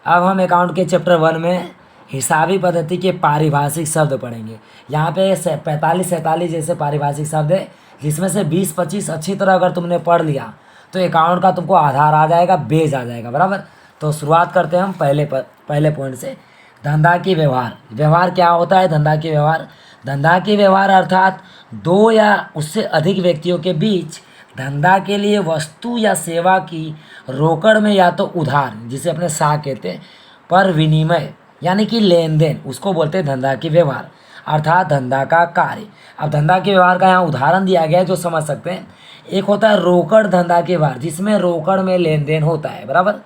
अब हम अकाउंट के चैप्टर 1 में हिसाबी पद्धति के पारिभाषिक शब्द पढ़ेंगे। यहाँ पे 45-47 जैसे पारिभाषिक शब्द है, जिसमें से 20-25 अच्छी तरह अगर तुमने पढ़ लिया तो अकाउंट का तुमको आधार आ जाएगा, बेस आ जाएगा, बराबर। तो शुरुआत करते हैं हम पहले पॉइंट से। धंधा की व्यवहार। व्यवहार क्या होता है? धंधा की व्यवहार, धंधा की व्यवहार अर्थात दो या उससे अधिक व्यक्तियों के बीच धंधा के लिए वस्तु या सेवा की रोकड़ में या तो उधार, जिसे अपने सा कहते हैं, पर विनिमय यानी कि लेन देन, उसको बोलते हैं धंधा की व्यवहार अर्थात धंधा का कार्य। अब धंधा के व्यवहार का यहाँ उदाहरण दिया गया है जो समझ सकते हैं। एक होता है रोकड़ धंधा के व्यवहार, जिसमें रोकड़ में लेन देन होता है, बराबर।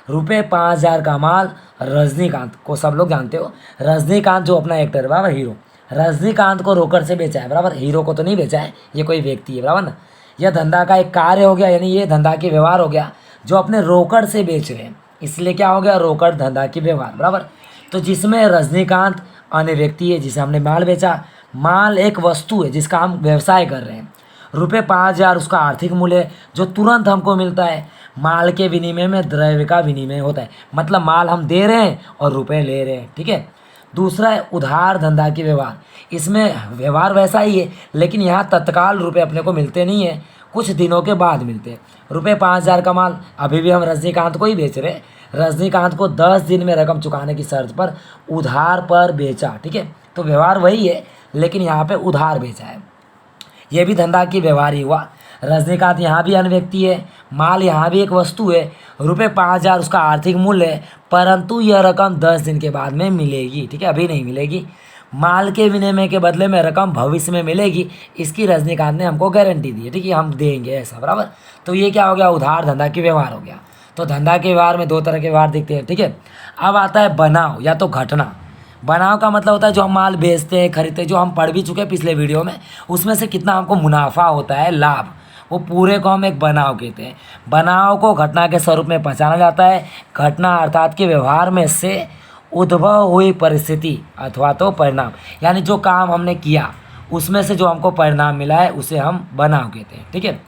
रुपये 5,000 का माल रजनीकांत को, सब लोग जानते हो रजनीकांत जो अपना एक्टर है, बराबर, हीरो, रजनीकांत को रोकड़ से बेचा है, बराबर। हीरो को तो नहीं बेचा है, ये कोई व्यक्ति है, बराबर ना। यह धंधा का एक कार्य हो गया, यानी ये धंधा के व्यवहार हो गया जो अपने रोकड़ से बेच रहे हैं, इसलिए क्या हो गया? रोकड़ धंधा की व्यवहार, बराबर। तो जिसमें रजनीकांत अन्य व्यक्ति है जिसे हमने माल बेचा, माल एक वस्तु है जिसका हम व्यवसाय कर रहे हैं। रुपये 5,000 उसका आर्थिक मूल्य है जो तुरंत हमको मिलता है। माल के विनिमय में द्रव्य का विनिमय होता है, मतलब माल हम दे रहे हैं और रुपए ले रहे हैं, ठीक है। दूसरा है उधार धंधा की व्यवहार। इसमें व्यवहार वैसा ही है, लेकिन यहाँ तत्काल रुपए अपने को मिलते नहीं है, कुछ दिनों के बाद मिलते हैं। रुपये 5,000 का माल अभी भी हम रजनीकांत को ही बेच रहे हैं, रजनीकांत को 10 दिन में रकम चुकाने की शर्त पर उधार पर बेचा, ठीक है। तो व्यवहार वही है, लेकिन यहाँ पे उधार बेचा है, ये भी धंधा की व्यवहार ही हुआ। रजनीकांत यहाँ भी अन्य व्यक्ति है, माल यहाँ भी एक वस्तु है, रुपये 5,000 उसका आर्थिक मूल्य है, परंतु यह रकम 10 दिन के बाद में मिलेगी, ठीक है, अभी नहीं मिलेगी। माल के विनिमय के बदले में रकम भविष्य में मिलेगी, इसकी रजनीकांत ने हमको गारंटी दी है, ठीक है, हम देंगे ऐसा, बराबर। तो ये क्या हो गया? उधार धंधा की व्यवहार हो गया। तो धंधा के व्यवहार में दो तरह के व्यवहार दिखते हैं, ठीक है। अब आता है बनाव या तो घटना। बनाव का मतलब होता है जो हम माल बेचते हैं, खरीदते हैं, जो हम पढ़ भी चुके हैं पिछले वीडियो में, उसमें से कितना हमको मुनाफा होता है, लाभ, वो पूरे को हम एक बनाव कहते हैं। बनाव को घटना के स्वरूप में पहचाना जाता है। घटना अर्थात के व्यवहार में से उद्भव हुई परिस्थिति अथवा तो परिणाम, यानी जो काम हमने किया उसमें से जो हमको परिणाम मिला है उसे हम बनाव कहते हैं, ठीक है।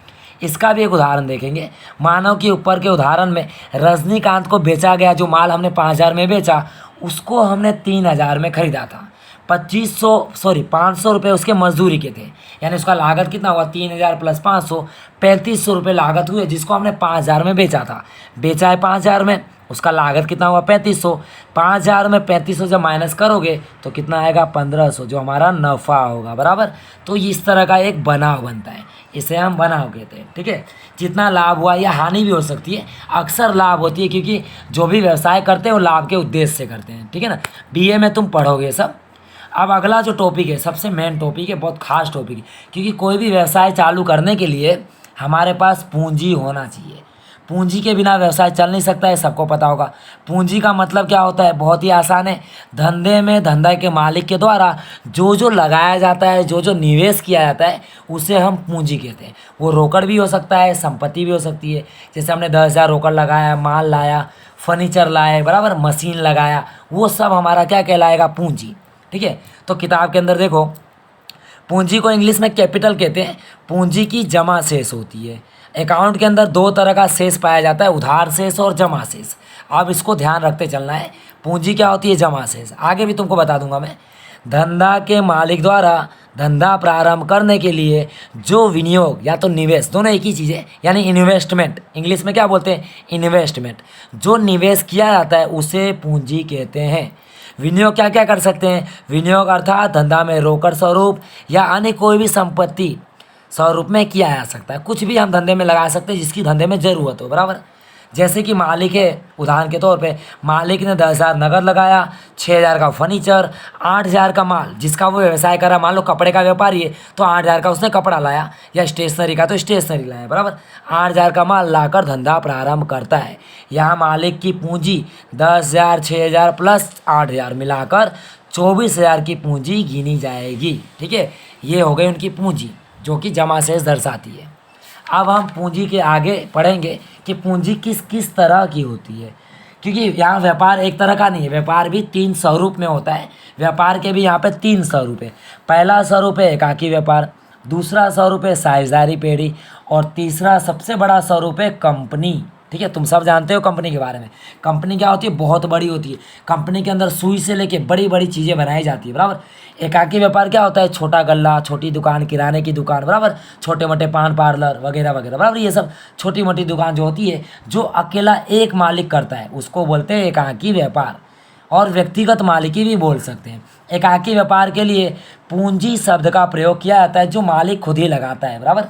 इसका भी एक उदाहरण देखेंगे। मानव के ऊपर के उदाहरण में रजनीकांत को बेचा गया जो माल हमने 5,000 में बेचा, उसको हमने 3,000 में खरीदा था। 500 रुपये उसके मजदूरी के थे, यानी उसका लागत कितना हुआ? 3,000 प्लस 500, 3,500 रुपये लागत हुए, जिसको हमने 5,000 में बेचा था। बेचा है 5,000 में, उसका लागत कितना हुआ? 3,500। 5,000 में 3,500 जब माइनस करोगे तो कितना आएगा? 1,500, जो हमारा नफ़ा होगा, बराबर। तो इस तरह का एक बनाव बनता है, इसे हम बनाव कहते हैं, ठीक है। जितना लाभ हुआ या हानि भी हो सकती है, अक्सर लाभ होती है, क्योंकि जो भी व्यवसाय करते हैं वो लाभ के उद्देश्य से करते हैं, ठीक है ना। बीए में तुम पढ़ोगे सब। अब अगला जो टॉपिक है, सबसे मेन टॉपिक है, बहुत खास टॉपिक है, क्योंकि कोई भी व्यवसाय चालू करने के लिए हमारे पास पूंजी होना चाहिए। पूंजी के बिना व्यवसाय चल नहीं सकता है, सबको पता होगा। पूंजी का मतलब क्या होता है? बहुत ही आसान है। धंधे में धंधा के मालिक के द्वारा जो जो लगाया जाता है, जो जो निवेश किया जाता है, उसे हम पूंजी कहते हैं। वो रोकड़ भी हो सकता है, संपत्ति भी हो सकती है। जैसे हमने 10,000 रोकड़ लगाया, माल लाया, फर्नीचर लाए, बराबर, मशीन लगाया, वो सब हमारा क्या कहलाएगा? पूंजी, ठीक है। तो किताब के अंदर देखो, पूंजी को इंग्लिश में कैपिटल कहते हैं। पूंजी की जमा शेष होती है। अकाउंट के अंदर दो तरह का शेष पाया जाता है, उधार शेष और जमा शेष। अब इसको ध्यान रखते चलना है। पूंजी क्या होती है? जमा शेष। आगे भी तुमको बता दूंगा मैं। धंधा के मालिक द्वारा धंधा प्रारंभ करने के लिए जो विनियोग या तो निवेश, दोनों एक ही चीज़ है, यानी इन्वेस्टमेंट, इंग्लिश में क्या बोलते हैं? इन्वेस्टमेंट। जो निवेश किया जाता है उसे पूंजी कहते हैं। विनियोग क्या क्या कर सकते हैं? विनियोग अर्थात धंधा में रोकड़ स्वरूप या अन्य कोई भी संपत्ति स्वरूप में किया जा सकता है। कुछ भी हम धंधे में लगा सकते हैं जिसकी धंधे में ज़रूरत हो, बराबर। जैसे कि मालिक है, उदाहरण के तौर पे मालिक ने 10,000 नगद लगाया, 6,000 का फर्नीचर, 8,000 का माल, जिसका वो व्यवसाय करा, मान लो कपड़े का व्यापारी है तो 8,000 का उसने कपड़ा लाया, या स्टेशनरी का तो स्टेशनरी लाया, बराबर। 8,000 का माल लाकर धंधा प्रारंभ करता है। यहाँ मालिक की पूंजी 10,000, 6,000 प्लस 8,000 मिलाकर 24,000 की पूंजी गिनी जाएगी, ठीक है। ये हो गई उनकी पूंजी, जो कि जमा शेष दर्शाती है। अब हम पूंजी के आगे पढ़ेंगे कि पूंजी किस किस तरह की होती है, क्योंकि यहाँ व्यापार एक तरह का नहीं है, व्यापार भी 3 स्वरूप में होता है। व्यापार के भी यहाँ पे 3 स्वरूप है। पहला स्वरूप है एकाकी व्यापार, दूसरा स्वरूप है साझेदारी पेढ़ी, और तीसरा सबसे बड़ा स्वरूप है कंपनी, ठीक है, तुम सब जानते हो कंपनी के बारे में। कंपनी क्या होती है, बहुत बड़ी होती है। कंपनी के अंदर सुई से लेके बड़ी बड़ी चीज़ें बनाई जाती है, बराबर। एकाकी व्यापार क्या होता है, छोटा गल्ला, छोटी दुकान, किराने की दुकान, बराबर, छोटे मोटे पान पार्लर वगैरह वगैरह, बराबर। ये सब छोटी मोटी दुकान जो होती है, जो अकेला एक मालिक करता है, उसको बोलते हैं एकाकी व्यापार। और व्यक्तिगत मालिकी भी बोल सकते हैं। एकाकी व्यापार के लिए पूंजी शब्द का प्रयोग किया जाता है, जो मालिक खुद ही लगाता है, बराबर।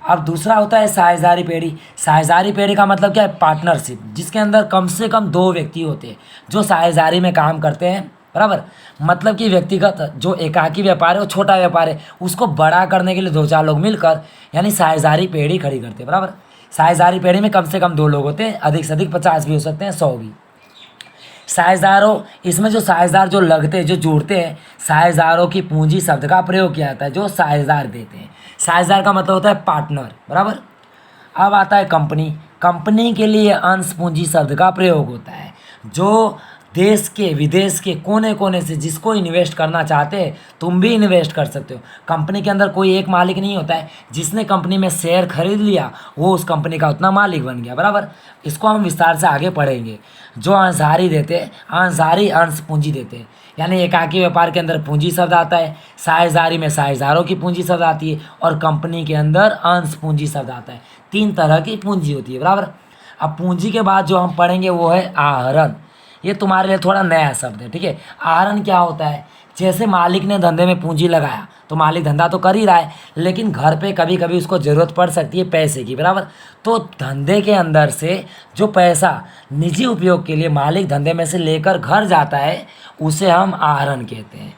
अब दूसरा होता है साझेदारी पेढ़ी। साझेदारी पेढ़ी का मतलब क्या है, पार्टनरशिप, जिसके अंदर कम से कम 2 व्यक्ति होते हैं जो साझेदारी में काम करते हैं, बराबर। मतलब कि व्यक्तिगत जो एकाकी व्यापार है, वो छोटा व्यापार है, उसको बड़ा करने के लिए 2-4 लोग मिलकर यानी साझेदारी पेढ़ी खड़ी करते हैं, बराबर। साझेदारी पेढ़ी में कम से कम 2 लोग होते हैं, अधिक से अधिक 50 भी हो सकते हैं, 100 भी। साझेदारों, इसमें जो साझेदार जो लगते हैं, जो जुड़ते हैं, साझेदारों की पूंजी शब्द का प्रयोग किया जाता है, जो साझेदार देते हैं। साझेदार का मतलब होता है पार्टनर, बराबर। अब आता है कंपनी। कंपनी के लिए अंश पूंजी शब्द का प्रयोग होता है, जो देश के विदेश के कोने कोने से जिसको इन्वेस्ट करना चाहते हैं, तुम भी इन्वेस्ट कर सकते हो। कंपनी के अंदर कोई एक मालिक नहीं होता है, जिसने कंपनी में शेयर खरीद लिया वो उस कंपनी का उतना मालिक बन गया, बराबर। इसको हम विस्तार से आगे पढ़ेंगे। जो अंशधारी देते हैं, अंशधारी अंश पूंजी देते हैं, यानी एकाकी व्यापार के अंदर पूंजी शब्द आता है, साझेदारी में साझेदारों की पूंजी शब्द आती है, और कंपनी के अंदर अंश पूंजी शब्द आता है। 3 तरह की पूंजी होती है, बराबर। अब पूंजी के बाद जो हम पढ़ेंगे वो है आहरण। ये तुम्हारे लिए थोड़ा नया शब्द है, ठीक है। आहरण क्या होता है, जैसे मालिक ने धंधे में पूंजी लगाया, तो मालिक धंधा तो कर ही रहा है, लेकिन घर पे कभी कभी उसको ज़रूरत पड़ सकती है पैसे की, बराबर। तो धंधे के अंदर से जो पैसा निजी उपयोग के लिए मालिक धंधे में से लेकर घर जाता है, उसे हम आहरण कहते हैं।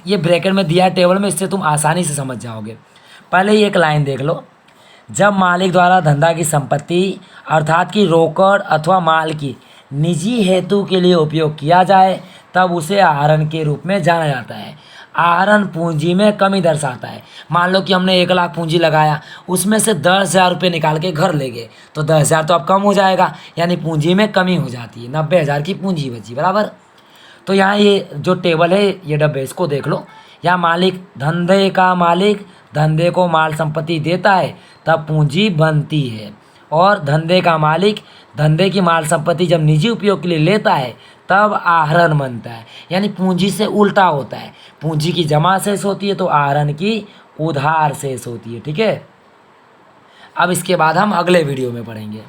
ये ब्रैकेट में दिया है टेबल में, इससे तुम आसानी से समझ जाओगे। पहले ही एक लाइन देख लो। जब मालिक द्वारा धंधा की संपत्ति अर्थात कि रोकड़ अथवा माल की निजी हेतु के लिए उपयोग किया जाए, तब उसे आहरण के रूप में जाना जाता है। आहरण पूंजी में कमी दर्शाता है। मान लो कि हमने 1 लाख पूंजी लगाया, उसमें से 10,000 रुपये निकाल के घर ले गए, तो 10,000 तो अब कम हो जाएगा, यानी पूंजी में कमी हो जाती है। 90,000 की पूंजी बची, बराबर। तो यहाँ ये जो टेबल है, ये डब्बे, इसको देख लो। यहाँ मालिक, धंधे का मालिक धंधे को माल संपत्ति देता है, तब पूंजी बनती है। और धंधे का मालिक धंधे की माल संपत्ति जब निजी उपयोग के लिए लेता है, तब आहरण बनता है। यानी पूंजी से उल्टा होता है। पूंजी की जमा शेष होती है, तो आहरण की उधार शेष होती है, ठीक है। अब इसके बाद हम अगले वीडियो में पढ़ेंगे।